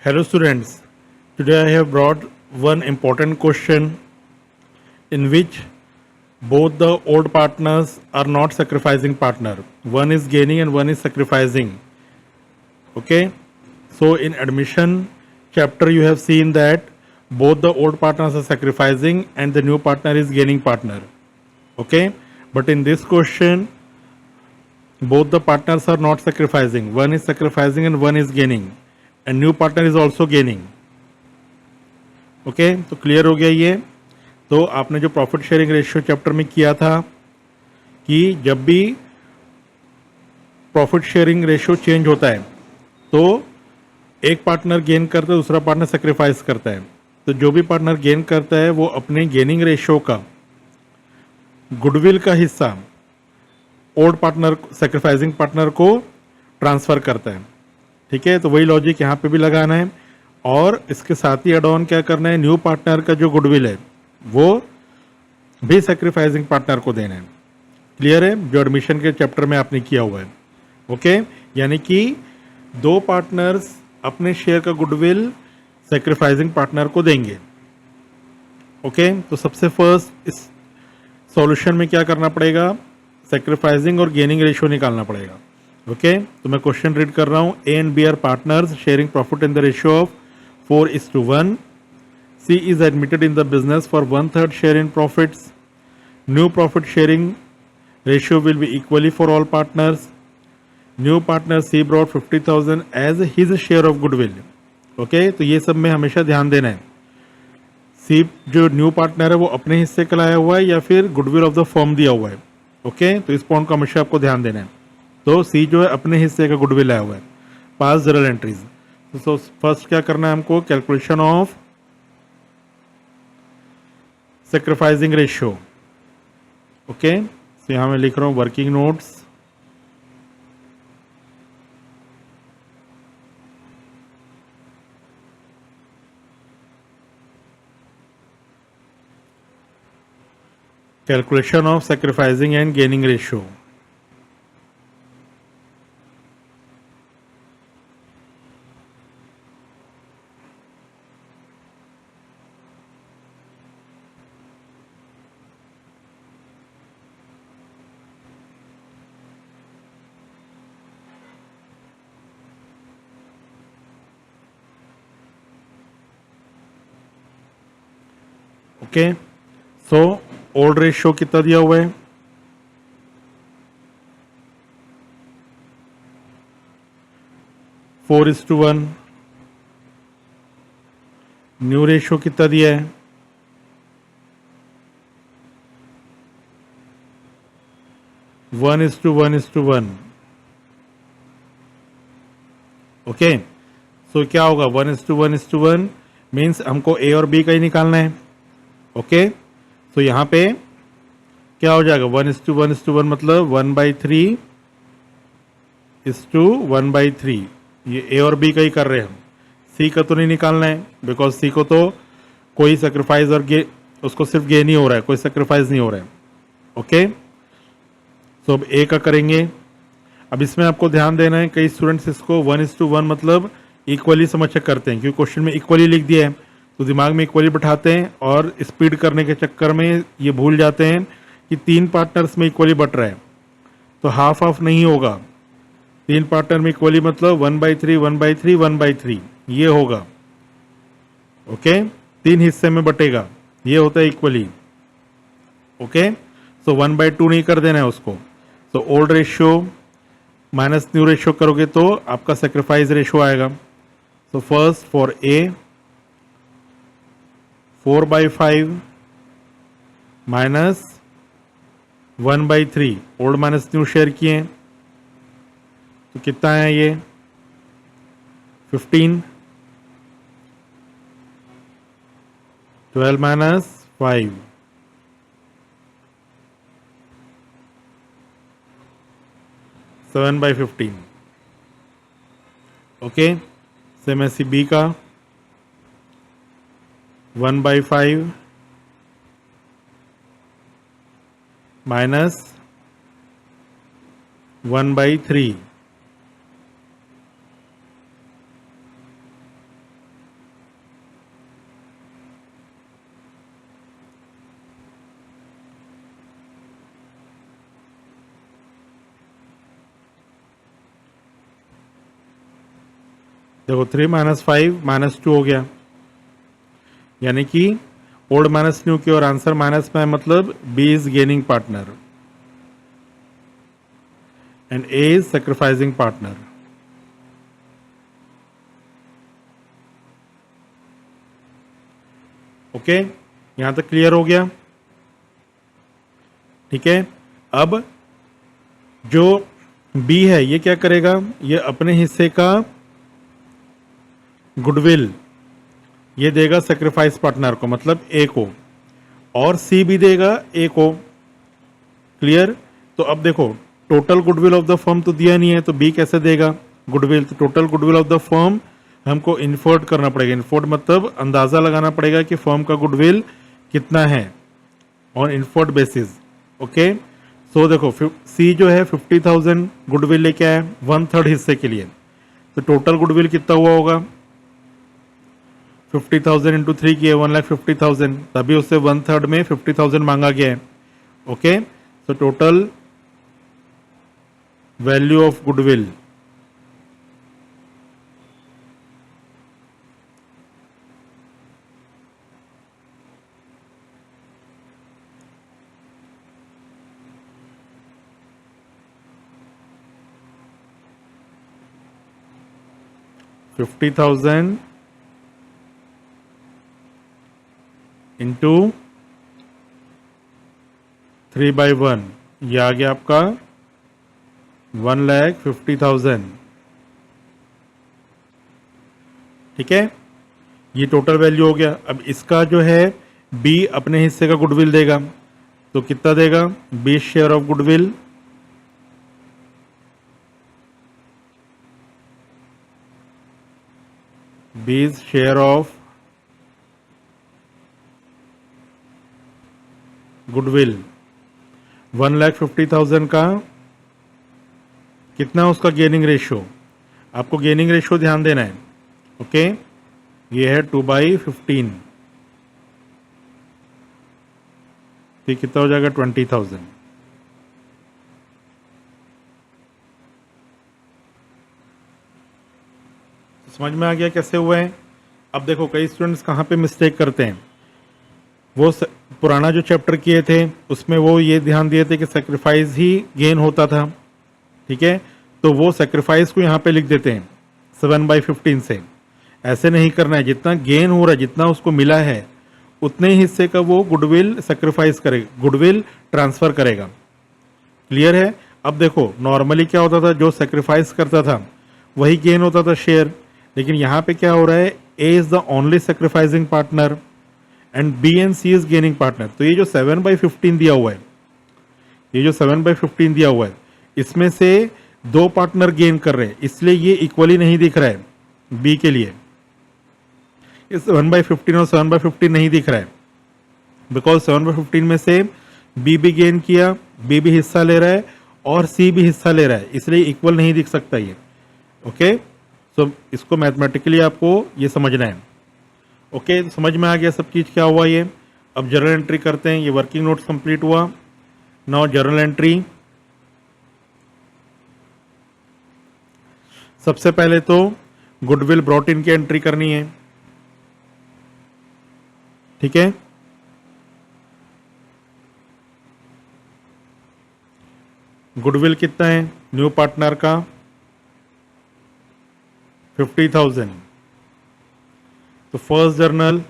Hello students, today I have brought one important question in which both the old partners are not sacrificing partner. One is gaining and one is sacrificing. Okay, so in admission chapter you have seen that both the old partners are sacrificing and the new partner is gaining partner. Okay, but in this question both the partners are not sacrificing. One is sacrificing and one is gaining, and new partner is also gaining. Okay तो clear हो गया ये। तो आपने जो profit sharing ratio chapter में किया था कि जब भी प्रॉफिट शेयरिंग रेशियो चेंज होता है तो एक पार्टनर गेन करता है, दूसरा पार्टनर सेक्रीफाइस करता है। तो जो भी पार्टनर गेन करता है वो अपने गेनिंग रेशियो का गुडविल का हिस्सा ओल्ड पार्टनर सेक्रीफाइसिंग पार्टनर को ट्रांसफ़र करता है। ठीक है, तो वही लॉजिक यहाँ पे भी लगाना है और इसके साथ ही एड ऑन क्या करना है, न्यू पार्टनर का जो गुडविल है वो भी सेक्रीफाइसिंग पार्टनर को देना है। क्लियर है, जो एडमिशन के चैप्टर में आपने किया हुआ है। ओके, यानी कि दो पार्टनर्स अपने शेयर का गुडविल सेक्रीफाइसिंग पार्टनर को देंगे। ओके, तो सबसे फर्स्ट इस सॉल्यूशन में क्या करना पड़ेगा, सेक्रीफाइसिंग और गेनिंग रेशियो निकालना पड़ेगा। ओके, तो मैं क्वेश्चन रीड कर रहा हूँ। A and B are partners sharing profit in the ratio of 4:1. C is admitted in the business for 1/3 share in profits. New profit sharing ratio will be equally for all partners. New partner C brought 50,000 as his share of goodwill. Okay, तो ये सब में हमेशा ध्यान देना है। सी जो new partner है वो अपने हिस्से का लाया हुआ है या फिर गुडविल ऑफ द फर्म दिया हुआ है। ओके, तो इस पॉइंट को हमेशा आपको ध्यान देना है। तो सी जो है अपने हिस्से का गुडविल लाया हुआ है। पास जर्नल एंट्रीज। तो फर्स्ट क्या करना है हमको, calculation of sacrificing ratio. Okay, तो यहां मैं लिख रहा हूं working notes. Calculation of sacrificing and gaining ratio. Okay, so old ratio कितना दिया हुआ है, 4:1। न्यू रेशियो कितना दिया है, 1:1:1। ओके, सो क्या होगा, 1:1:1 मीन्स हमको ए और बी का ही निकालना है। ओके, तो यहाँ पे क्या हो जाएगा, 1:1:1 मतलब 1/3:1/3। ये ए और बी का ही कर रहे हैं हम, सी का तो नहीं निकालना है बिकॉज सी को तो कोई सेक्रीफाइस और उसको सिर्फ गेन ही हो रहा है, कोई सेक्रीफाइस नहीं हो रहा है। ओके, तो अब ए का करेंगे। अब इसमें आपको ध्यान देना है, कई स्टूडेंट्स इसको 1:1 मतलब इक्वली समझ के करते हैं, क्योंकि क्वेश्चन में इक्वली लिख दिया है तो दिमाग में इक्वली बैठाते हैं और स्पीड करने के चक्कर में ये भूल जाते हैं कि तीन पार्टनर्स में इक्वली बट रहा है। तो हाफ हाफ नहीं होगा, तीन पार्टनर में इक्वली मतलब 1/3 1/3 1/3 ये होगा। ओके, तीन हिस्से में बटेगा, ये होता है इक्वली। ओके, सो 1/2 नहीं कर देना है उसको। तो old ratio minus new ratio करोगे तो आपका सेक्रीफाइस रेशियो आएगा। So first for a 4/5 minus 1/3, old minus new share किए तो कितना है ये 15, 12 माइनस 5, 7/15। ओके, सेम ऐसी बी का 1/5 माइनस 1/3 देखो 3 माइनस 5 माइनस 2 हो गया, यानी कि ओल्ड माइनस न्यू की और आंसर माइनस में है, मतलब B is gaining partner and A is sacrificing partner. Okay, यहां तक क्लियर हो गया? ठीक है, अब जो बी है ये क्या करेगा, ये अपने हिस्से का गुडविल ये देगा सेक्रीफाइस पार्टनर को, मतलब ए को, और सी भी देगा ए को। क्लियर? तो अब देखो total goodwill of the firm तो दिया नहीं है, तो बी कैसे देगा गुडविल? तो total goodwill of the firm हमको इन्फर्ट करना पड़ेगा। इन्फर्ट मतलब अंदाजा लगाना पड़ेगा कि फर्म का गुडविल कितना है ऑन इन्फर्ट बेसिस। ओके, सो देखो सी जो है 50,000 गुडविल लेके आया 1/3 हिस्से के लिए, तो टोटल गुडविल कितना हुआ होगा? 50,000 इंटू 3 किए 1,50,000, तभी उससे 1/3 में 50,000 मांगा गया है। Okay, so total value of goodwill $50,000 into 3/1, ये आ गया आपका 1,50,000। ठीक है, ये टोटल वैल्यू हो गया। अब इसका जो है बी अपने हिस्से का गुडविल देगा, तो कितना देगा? 20 शेयर ऑफ गुडविल, बीस शेयर ऑफ गुडविल। 1,50,000 का कितना उसका गेनिंग रेशियो? आपको गेनिंग रेशियो ध्यान देना है। ओके, ये है 2/15, तो कितना हो जाएगा? 20,000। समझ में आ गया कैसे हुआ है? अब देखो कई स्टूडेंट्स कहाँ पे मिस्टेक करते हैं, वो पुराना जो चैप्टर किए थे उसमें वो ये ध्यान दिए थे कि सेक्रीफाइस ही गेन होता था। ठीक है, तो वो सेक्रीफाइस को यहाँ पे लिख देते हैं 7/15 से। ऐसे नहीं करना है, जितना गेन हो रहा है, जितना उसको मिला है, उतने ही हिस्से का वो गुडविल सेक्रीफाइस करेगा, गुडविल ट्रांसफर करेगा। क्लियर है? अब देखो नॉर्मली क्या होता था, जो सेक्रीफाइस करता था वही गेन होता था शेयर, लेकिन यहाँ पे क्या हो रहा है, A is the only sacrificing partner and B and C is gaining partner. तो ये जो 7/15 दिया हुआ है, ये जो 7/15 दिया हुआ है, इसमें से दो पार्टनर गेन कर रहे हैं, इसलिए ये इक्वली नहीं दिख रहा है बी के लिए। इस 7/15 और 7/15 नहीं दिख रहा है, बिकॉज 7/15 में से बी भी गेन किया, बी भी हिस्सा ले रहा है और सी भी हिस्सा ले रहा है, इसलिए इक्वल नहीं दिख सकता ये। ओके, सो इसको मैथमेटिकली आपको ये समझना है। ओके, समझ में आ गया सब चीज़ क्या हुआ ये। अब जर्नल एंट्री करते हैं। ये वर्किंग नोट्स कंप्लीट हुआ। Now journal entry. सबसे पहले तो गुडविल ब्रॉट इन की एंट्री करनी है। ठीक है, गुडविल कितना है न्यू पार्टनर का? 50,000। तो first journal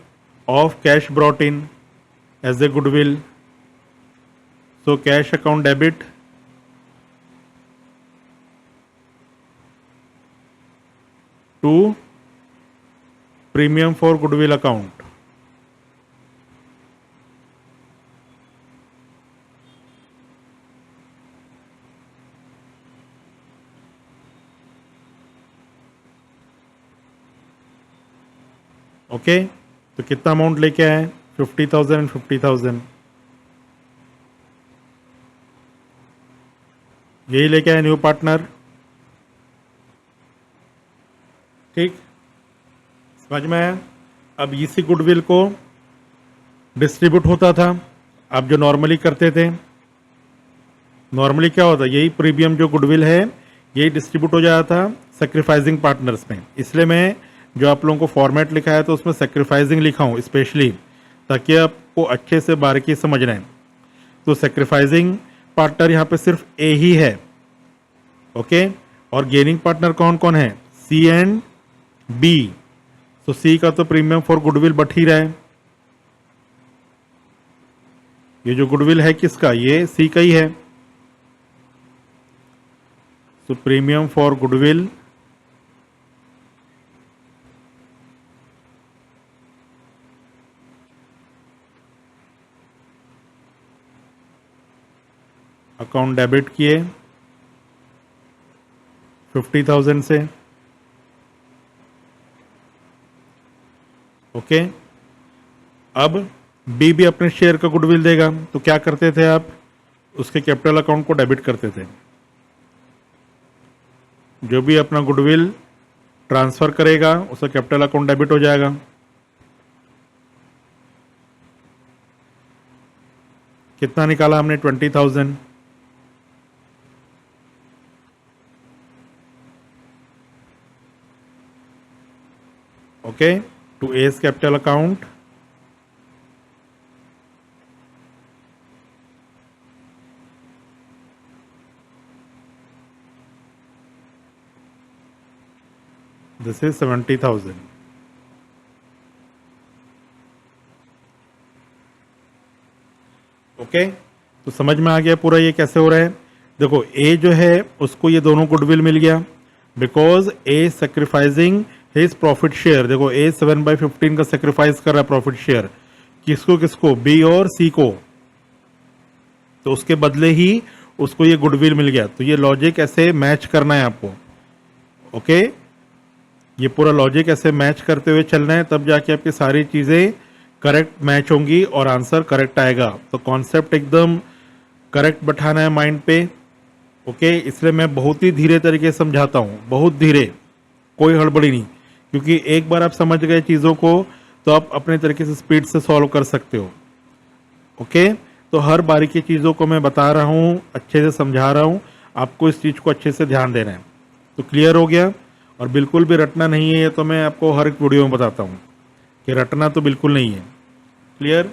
of cash brought in as a goodwill, so cash account debit to premium for goodwill account. Okay, तो कितना अमाउंट लेके आए? 50,000 एंड 50,000, यही लेके आए न्यू पार्टनर। ठीक, समझ में आया? अब इसी गुडविल को डिस्ट्रीब्यूट होता था। आप जो नॉर्मली करते थे, नॉर्मली क्या होता, यही प्रीमियम जो गुडविल है यही डिस्ट्रीब्यूट हो जाता था सेक्रीफाइसिंग पार्टनर्स में। इसलिए मैं जो आप लोगों को फॉर्मेट लिखा है तो उसमें सेक्रीफाइसिंग लिखा हूँ स्पेशली, ताकि आपको अच्छे से बारीकी समझना है। तो सेक्रीफाइसिंग पार्टनर यहाँ पे सिर्फ ए ही है, ओके। और गेनिंग पार्टनर कौन कौन है? सी एंड बी। तो सी का तो premium for goodwill but he रहा है। ये जो गुडविल है किसका? ये सी का ही है। तो premium for goodwill account debit किए 50,000 से, ओके। अब बी भी अपने शेयर का गुडविल देगा, तो क्या करते थे आप? उसके कैपिटल अकाउंट को डेबिट करते थे। जो भी अपना गुडविल ट्रांसफर करेगा उसका कैपिटल अकाउंट डेबिट हो जाएगा। कितना निकाला हमने? 20,000। Okay, to S capital account. This is 70,000। Okay, तो समझ में आ गया पूरा ये कैसे हो रहा है। देखो ए जो है उसको ये दोनों गुडविल मिल गया because A sacrificing his profit share. देखो ए 7/15 का सेक्रीफाइस कर रहा है प्रॉफिट शेयर, किसको किसको? बी और सी को। तो उसके बदले ही उसको ये गुडविल मिल गया। तो ये लॉजिक ऐसे मैच करना है आपको, ओके। ये पूरा लॉजिक ऐसे मैच करते हुए चलना है, तब जाके आपकी सारी चीज़ें करेक्ट मैच होंगी और आंसर करेक्ट आएगा। तो कॉन्सेप्ट एकदम करेक्ट बैठाना है माइंड पे, ओके। इसलिए मैं बहुत ही धीरे तरीके से समझाता हूँ, बहुत धीरे, कोई हड़बड़ी नहीं, क्योंकि एक बार आप समझ गए चीज़ों को तो आप अपने तरीके से स्पीड से सॉल्व कर सकते हो, ओके। तो हर बारीकी चीज़ों को मैं बता रहा हूँ, अच्छे से समझा रहा हूँ, आपको इस चीज़ को अच्छे से ध्यान देना है। तो क्लियर हो गया? और बिल्कुल भी रटना नहीं है, ये तो मैं आपको हर एक वीडियो में बताता हूँ कि रटना तो बिल्कुल नहीं है। क्लियर?